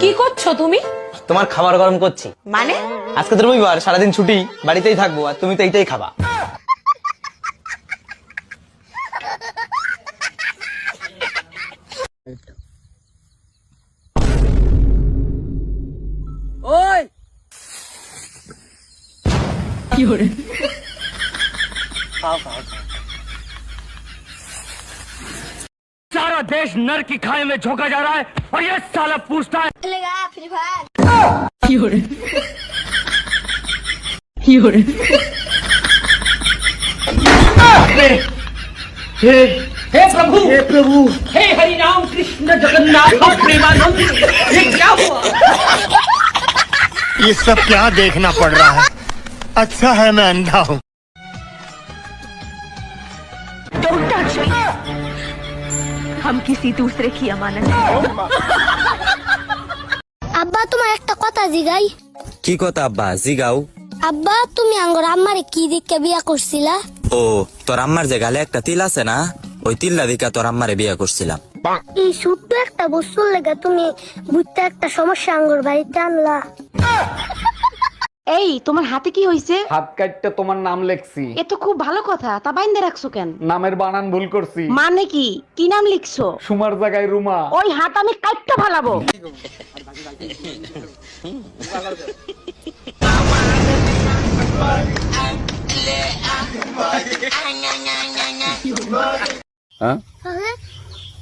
কি করছো তুমি? তোমার খাবার গরম করছি। মানে? আজকে তো রবিবার, সারাদিন ছুটি, বাড়িতেই থাকবো আর তুমি তো এইটাই খাবা। ওই কি করে? सारा देश नर की खाई में झोंका जा रहा है और ये साला पूछता है কি করে? কি করে? हे प्रभु हे हरि राम कृष्ण जगन्नाथ प्रेमानंद ये क्या हुआ? ये सब क्या देखना पड़ रहा है? अच्छा है मैं अंधा हूँ। Don't touch me. हम किसी दूसरे की अमानत हैं। আব্বা তোমার একটা কথা জিগাই। কি কথা আব্বা? জিগাও। আব্বা তুমি আঙ্গর আম্মারে কি দিকে বিয়া করছিলা? ও তোর আম্মার যে গালে একটা তিল আছে না, ওই তিল্লা দিকা তোর আম্মারে বিয়া করছিলাম। এই ছোট্ট একটা বস্তুর লেগে তুমি বুঝতে একটা সমস্যা আঙ্গর বাড়িতে আনলা। এই তোমার হাতে কি হইছে? হাত কাটতে তোমার নাম লেখছি। এ তো খুব ভালো কথা, তা বাইন্দে রাখছো কেন? নামের বানান ভুল করছি। মানে কি? কি নাম লিখছো? সুমার জায়গায় রুমা। ওই হাত আমি কাটতে ফালাবো। হ্যাঁ?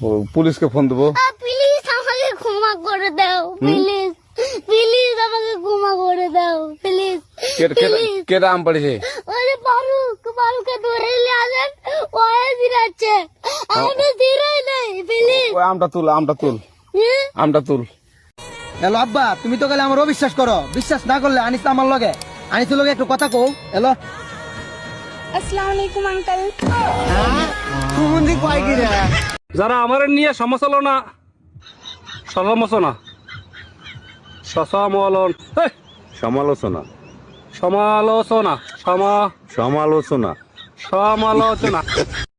ও পুলিশকে ফোন দেবো। প্লিজ আমাকে ক্ষমা করে দাও, প্লিজ প্লিজ আমাকে ক্ষমা করে দাও, প্লিজ। কে নাম পড়েছে? ওরে ফারুককে ধরে নিয়ে আসেন, ওয়ে দিরাচ্ছে, আমি দিরাই নাই, প্লিজ। ওই আমটা তুল। হ্যালো আব্বা, তুমি তো গেলে আমার অবিশ্বাস করো, বিশ্বাস না করলে আনিস আমার লগে, আনিস লগে একটু কথা কও। হ্যালো আসসালামু আলাইকুম আঙ্কেল। তুমি কয় কি রে? যারা আমার নিয়ে সমালোচনা সমালোচনা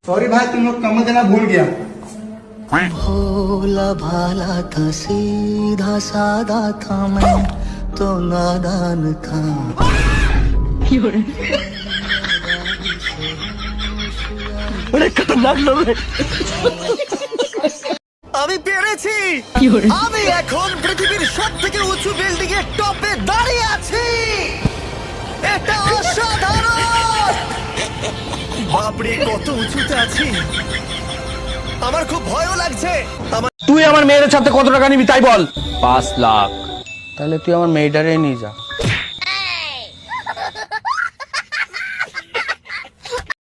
सॉरी भाई, तुम लोग कम देना भूल गया। भोला भाला था, सीधा सादा था, मैं तो नादान था। কি করে? আমি পেরেছি। কি করে? আমি এখন পৃথিবীর সবথেকে উঁচু বিল্ডিং এর টপে দাঁড়িয়ে আছি। এটা অসাধারণ। বাপরে কত উঁচুতে আছি, আমার খুব ভয়ও লাগছে। তুই আমার মেয়ের সাথে কত টাকা নিবি তাই বল। 5 লাখ। তাহলে তুই আমার মেয়েটারে নিয়ে যা।